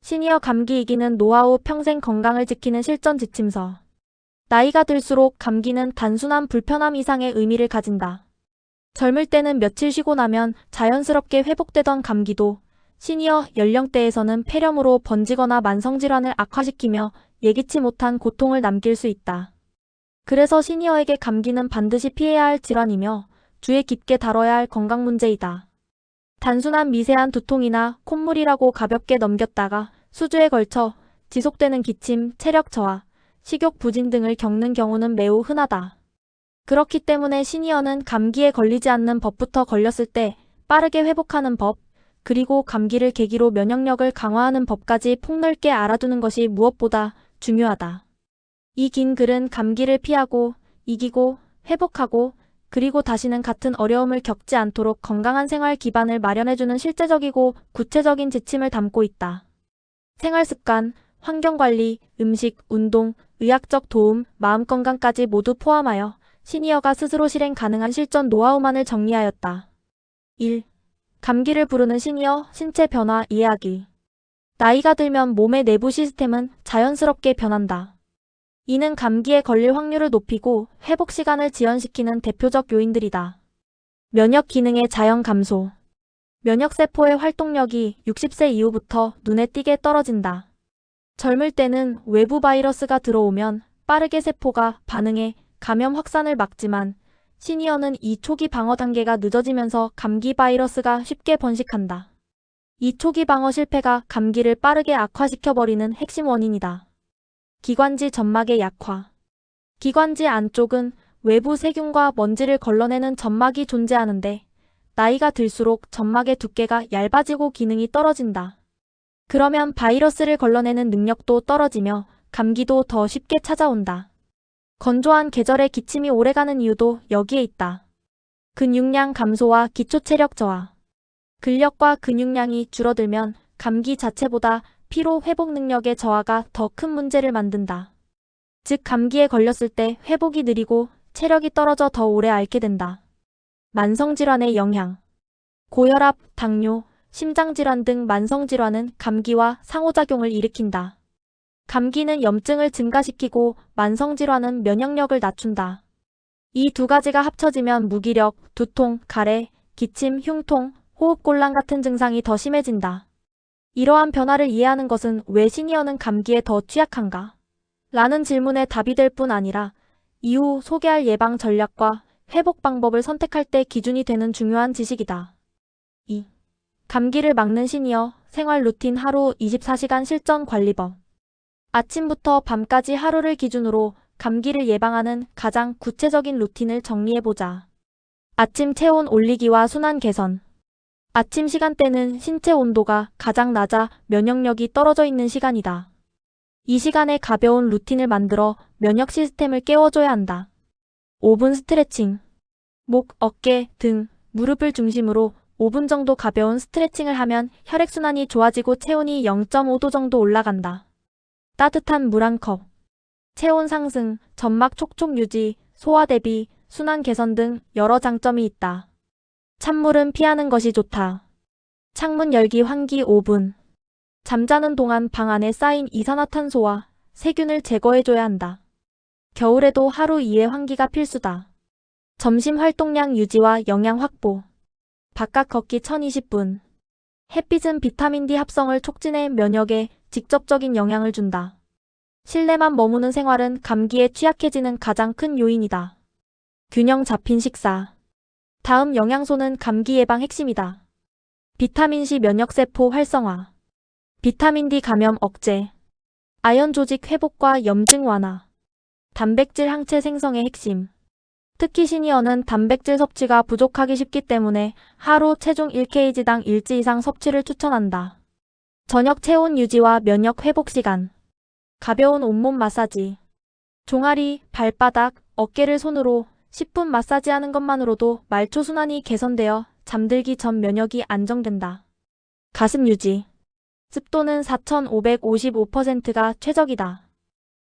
시니어 감기 이기는 노하우 평생 건강을 지키는 실전 지침서. 나이가 들수록 감기는 단순한 불편함 이상의 의미를 가진다. 젊을 때는 며칠 쉬고 나면 자연스럽게 회복되던 감기도 시니어 연령대에서는 폐렴으로 번지거나 만성질환을 악화시키며 예기치 못한 고통을 남길 수 있다. 그래서 시니어에게 감기는 반드시 피해야 할 질환이며 주의 깊게 다뤄야 할 건강 문제이다. 단순한 미세한 두통이나 콧물이라고 가볍게 넘겼다가 수주에 걸쳐 지속되는 기침, 체력 저하, 식욕 부진 등을 겪는 경우는 매우 흔하다. 그렇기 때문에 시니어는 감기에 걸리지 않는 법부터 걸렸을 때 빠르게 회복하는 법, 그리고 감기를 계기로 면역력을 강화하는 법까지 폭넓게 알아두는 것이 무엇보다 중요하다. 이 긴 글은 감기를 피하고, 이기고, 회복하고, 그리고 다시는 같은 어려움을 겪지 않도록 건강한 생활 기반을 마련해주는 실제적이고 구체적인 지침을 담고 있다. 생활습관, 환경관리, 음식, 운동, 의학적 도움, 마음건강까지 모두 포함하여 시니어가 스스로 실행 가능한 실전 노하우만을 정리하였다. 1. 감기를 부르는 시니어 신체 변화 이해하기. 나이가 들면 몸의 내부 시스템은 자연스럽게 변한다. 이는 감기에 걸릴 확률을 높이고 회복 시간을 지연시키는 대표적 요인들이다. 면역 기능의 자연 감소. 면역세포의 활동력이 60세 이후부터 눈에 띄게 떨어진다. 젊을 때는 외부 바이러스가 들어오면 빠르게 세포가 반응해 감염 확산을 막지만 시니어는 이 초기 방어 단계가 늦어지면서 감기 바이러스가 쉽게 번식한다. 이 초기 방어 실패가 감기를 빠르게 악화시켜버리는 핵심 원인이다. 기관지 점막의 약화. 기관지 안쪽은 외부 세균과 먼지를 걸러내는 점막이 존재하는데 나이가 들수록 점막의 두께가 얇아지고 기능이 떨어진다. 그러면 바이러스를 걸러내는 능력도 떨어지며 감기도 더 쉽게 찾아온다. 건조한 계절에 기침이 오래가는 이유도 여기에 있다. 근육량 감소와 기초체력 저하. 근력과 근육량이 줄어들면 감기 자체보다 피로 회복 능력의 저하가 더 큰 문제를 만든다. 즉 감기에 걸렸을 때 회복이 느리고 체력이 떨어져 더 오래 앓게 된다. 만성질환의 영향. 고혈압, 당뇨, 심장질환 등 만성질환은 감기와 상호작용을 일으킨다. 감기는 염증을 증가시키고 만성질환은 면역력을 낮춘다. 이 두 가지가 합쳐지면 무기력, 두통, 가래, 기침, 흉통, 호흡곤란 같은 증상이 더 심해진다. 이러한 변화를 이해하는 것은 왜 시니어는 감기에 더 취약한가? 라는 질문에 답이 될 뿐 아니라 이후 소개할 예방 전략과 회복 방법을 선택할 때 기준이 되는 중요한 지식이다. 2. 감기를 막는 시니어 생활 루틴 하루 24시간 실전 관리법. 아침부터 밤까지 하루를 기준으로 감기를 예방하는 가장 구체적인 루틴을 정리해보자. 아침 체온 올리기와 순환 개선. 아침 시간대는 신체 온도가 가장 낮아 면역력이 떨어져 있는 시간이다. 이 시간에 가벼운 루틴을 만들어 면역 시스템을 깨워줘야 한다. 5분 스트레칭. 목, 어깨, 등, 무릎을 중심으로 5분 정도 가벼운 스트레칭을 하면 혈액순환이 좋아지고 체온이 0.5도 정도 올라간다. 따뜻한 물 한 컵. 체온 상승, 점막 촉촉 유지, 소화 대비, 순환 개선 등 여러 장점이 있다. 찬물은 피하는 것이 좋다. 창문 열기 환기 5분. 잠자는 동안 방 안에 쌓인 이산화탄소와 세균을 제거해줘야 한다. 겨울에도 하루 2회 환기가 필수다. 점심 활동량 유지와 영양 확보. 바깥 걷기 1020분. 햇빛은 비타민 D 합성을 촉진해 면역에 직접적인 영향을 준다. 실내만 머무는 생활은 감기에 취약해지는 가장 큰 요인이다. 균형 잡힌 식사. 다음 영양소는 감기 예방 핵심이다. 비타민C 면역세포 활성화. 비타민D 감염 억제. 아연 조직 회복과 염증 완화. 단백질 항체 생성의 핵심. 특히 시니어는 단백질 섭취가 부족하기 쉽기 때문에 하루 체중 1kg당 1지 이상 섭취를 추천한다. 저녁 체온 유지와 면역 회복 시간. 가벼운 온몸 마사지. 종아리, 발바닥, 어깨를 손으로 10분 마사지하는 것만으로도 말초 순환이 개선되어 잠들기 전 면역이 안정된다. 가슴 유지. 습도는 4555%가 최적이다.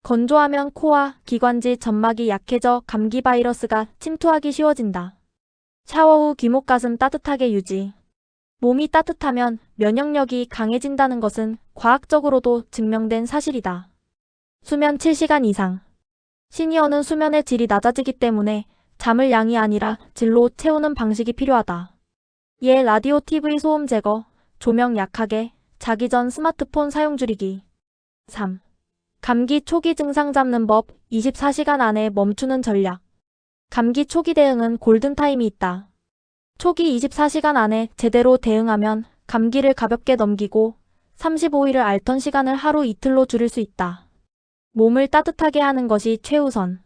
건조하면 코와 기관지 점막이 약해져 감기 바이러스가 침투하기 쉬워진다. 샤워 후 귀목 가슴 따뜻하게 유지. 몸이 따뜻하면 면역력이 강해진다는 것은 과학적으로도 증명된 사실이다. 수면 7시간 이상. 시니어는 수면의 질이 낮아지기 때문에 잠을 양이 아니라 질로 채우는 방식이 필요하다. 예, 라디오, TV 소음 제거, 조명 약하게, 자기 전 스마트폰 사용 줄이기. 3. 감기 초기 증상 잡는 법, 24시간 안에 멈추는 전략. 감기 초기 대응은 골든타임이 있다. 초기 24시간 안에 제대로 대응하면 감기를 가볍게 넘기고 35일을 앓던 시간을 하루 이틀로 줄일 수 있다. 몸을 따뜻하게 하는 것이 최우선.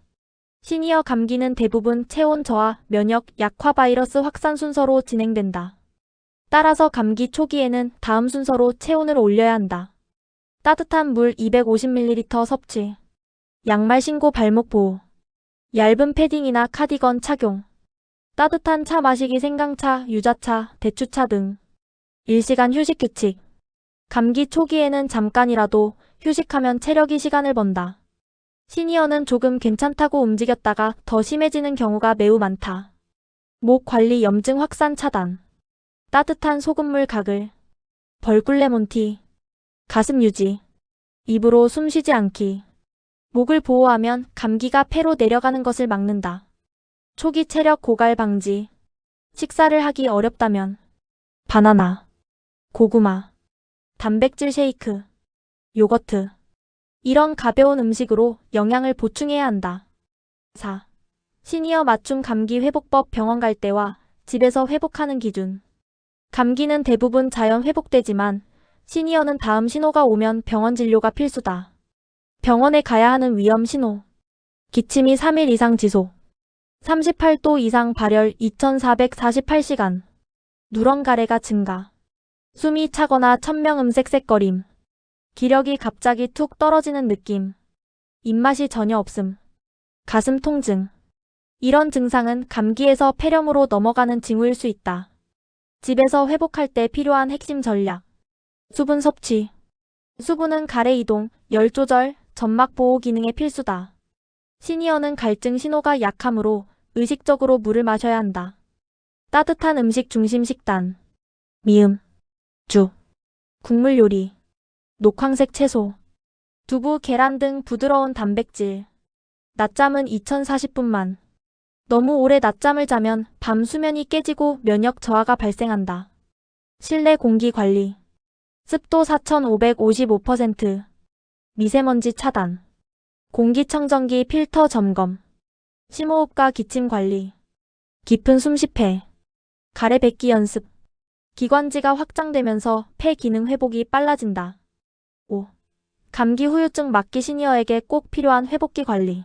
시니어 감기는 대부분 체온 저하, 면역 약화 바이러스 확산 순서로 진행된다. 따라서 감기 초기에는 다음 순서로 체온을 올려야 한다. 따뜻한 물 250ml 섭취. 양말 신고 발목 보호. 얇은 패딩이나 카디건 착용. 따뜻한 차 마시기 생강차, 유자차, 대추차 등. 일시간 휴식 규칙. 감기 초기에는 잠깐이라도 휴식하면 체력이 시간을 번다. 시니어는 조금 괜찮다고 움직였다가 더 심해지는 경우가 매우 많다. 목 관리 염증 확산 차단. 따뜻한 소금물 가글. 벌꿀 레몬티. 가슴 유지. 입으로 숨 쉬지 않기. 목을 보호하면 감기가 폐로 내려가는 것을 막는다. 초기 체력 고갈 방지. 식사를 하기 어렵다면 바나나, 고구마, 단백질 쉐이크, 요거트. 이런 가벼운 음식으로 영양을 보충해야 한다. 4. 시니어 맞춤 감기 회복법. 병원 갈 때와 집에서 회복하는 기준. 감기는 대부분 자연 회복되지만 시니어는 다음 신호가 오면 병원 진료가 필수다. 병원에 가야 하는 위험 신호. 기침이 3일 이상 지속. 38도 이상 발열 2448시간. 누런 가래가 증가. 숨이 차거나 천명 음색색거림. 기력이 갑자기 툭 떨어지는 느낌. 입맛이 전혀 없음. 가슴 통증. 이런 증상은 감기에서 폐렴으로 넘어가는 징후일 수 있다. 집에서 회복할 때 필요한 핵심 전략. 수분 섭취. 수분은 가래 이동, 열 조절, 점막 보호 기능에 필수다. 시니어는 갈증 신호가 약하므로 의식적으로 물을 마셔야 한다. 따뜻한 음식 중심 식단. 미음, 죽, 국물 요리, 녹황색 채소, 두부, 계란 등 부드러운 단백질. 낮잠은 2040분만. 너무 오래 낮잠을 자면 밤 수면이 깨지고 면역 저하가 발생한다. 실내 공기 관리. 습도 4555%. 미세먼지 차단. 공기청정기 필터 점검. 심호흡과 기침 관리. 깊은 숨쉬폐. 가래 뱉기 연습. 기관지가 확장되면서 폐 기능 회복이 빨라진다. 5. 감기 후유증 막기. 시니어에게 꼭 필요한 회복기 관리.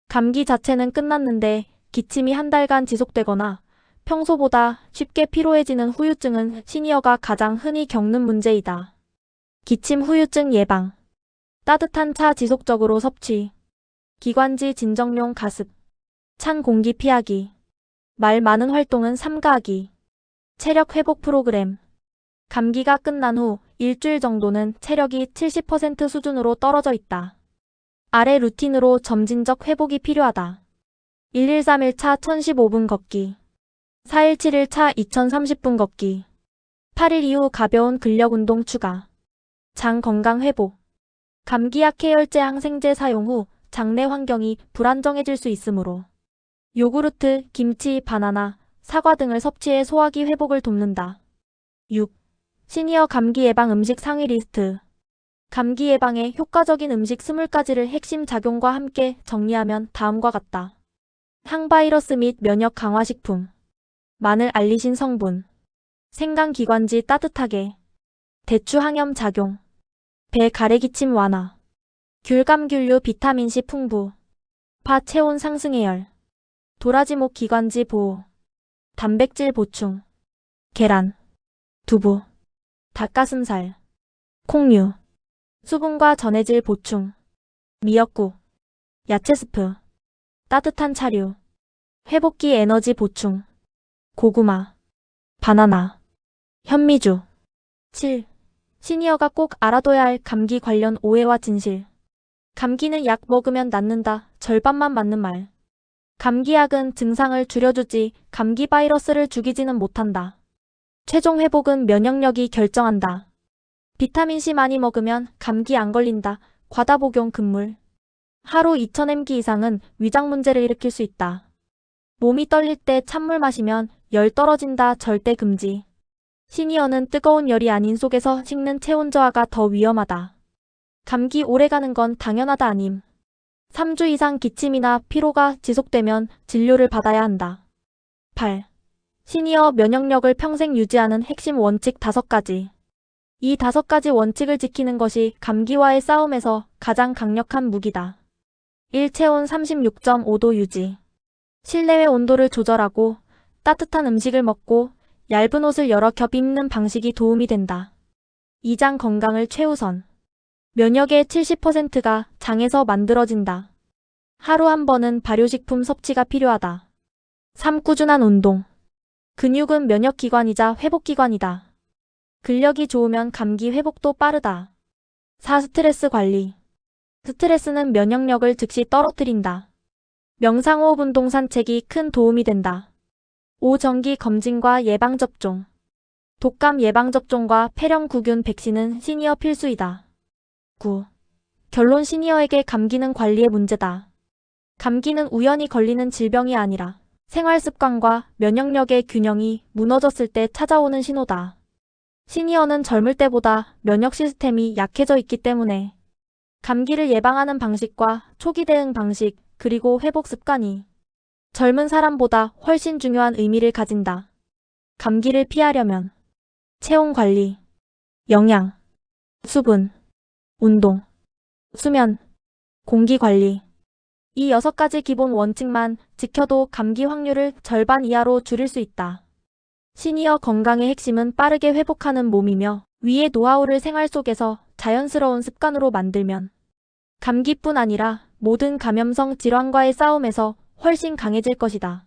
감기 자체는 끝났는데 기침이 한 달간 지속되거나 평소보다 쉽게 피로해지는 후유증은 시니어가 가장 흔히 겪는 문제이다. 기침 후유증 예방. 따뜻한 차 지속적으로 섭취. 기관지 진정용 가습. 찬 공기 피하기. 말 많은 활동은 삼가하기. 체력 회복 프로그램. 감기가 끝난 후 일주일 정도는 체력이 70% 수준으로 떨어져 있다. 아래 루틴으로 점진적 회복이 필요하다. 1일3일 차 1015분 걷기. 4일7일 차 2030분 걷기. 8일 이후 가벼운 근력 운동 추가. 장 건강 회복. 감기약 해열제 항생제 사용 후 장내 환경이 불안정해질 수 있으므로 요구르트, 김치, 바나나, 사과 등을 섭취해 소화기 회복을 돕는다. 6. 시니어 감기 예방 음식 상위 리스트. 감기 예방에 효과적인 음식 20가지를 핵심 작용과 함께 정리하면 다음과 같다. 항바이러스 및 면역 강화 식품. 마늘 알리신 성분. 생강 기관지 따뜻하게. 대추 항염 작용. 배 가래 기침 완화. 귤감귤류 비타민C 풍부. 파 체온 상승 해열. 도라지목 기관지 보호. 단백질 보충. 계란. 두부. 닭가슴살. 콩류. 수분과 전해질 보충. 미역국. 야채 스프. 따뜻한 차류. 회복기 에너지 보충. 고구마. 바나나. 현미주. 7. 시니어가 꼭 알아둬야 할 감기 관련 오해와 진실. 감기는 약 먹으면 낫는다. 절반만 맞는 말. 감기약은 증상을 줄여주지 감기 바이러스를 죽이지는 못한다. 최종 회복은 면역력이 결정한다. 비타민C 많이 먹으면 감기 안 걸린다. 과다 복용 금물. 하루 2000mg 이상은 위장 문제를 일으킬 수 있다. 몸이 떨릴 때 찬물 마시면 열 떨어진다. 절대 금지. 시니어는 뜨거운 열이 아닌 속에서 식는 체온 저하가 더 위험하다. 감기 오래가는 건 당연하다 아님. 3주 이상 기침이나 피로가 지속되면 진료를 받아야 한다. 8. 시니어 면역력을 평생 유지하는 핵심 원칙 5가지. 이 5가지 원칙을 지키는 것이 감기와의 싸움에서 가장 강력한 무기다. 1. 체온 36.5도 유지. 실내외 온도를 조절하고 따뜻한 음식을 먹고 얇은 옷을 여러 겹 입는 방식이 도움이 된다. 2. 장 건강을 최우선. 면역의 70%가 장에서 만들어진다. 하루 한 번은 발효식품 섭취가 필요하다. 3. 꾸준한 운동. 근육은 면역기관이자 회복기관이다. 근력이 좋으면 감기 회복도 빠르다. 4. 스트레스 관리. 스트레스는 면역력을 즉시 떨어뜨린다. 명상, 호흡, 운동, 산책이 큰 도움이 된다. 5. 정기 검진과 예방접종. 독감 예방접종과 폐렴구균 백신은 시니어 필수이다. 9. 결론 시니어에게 감기는 관리의 문제다. 감기는 우연히 걸리는 질병이 아니라 생활습관과 면역력의 균형이 무너졌을 때 찾아오는 신호다. 시니어는 젊을 때보다 면역 시스템이 약해져 있기 때문에 감기를 예방하는 방식과 초기 대응 방식 그리고 회복 습관이 젊은 사람보다 훨씬 중요한 의미를 가진다. 감기를 피하려면 체온 관리, 영양, 수분, 운동, 수면, 공기 관리. 이 6가지 기본 원칙만 지켜도 감기 확률을 절반 이하로 줄일 수 있다. 시니어 건강의 핵심은 빠르게 회복하는 몸이며 위의 노하우를 생활 속에서 자연스러운 습관으로 만들면 감기뿐 아니라 모든 감염성 질환과의 싸움에서 훨씬 강해질 것이다.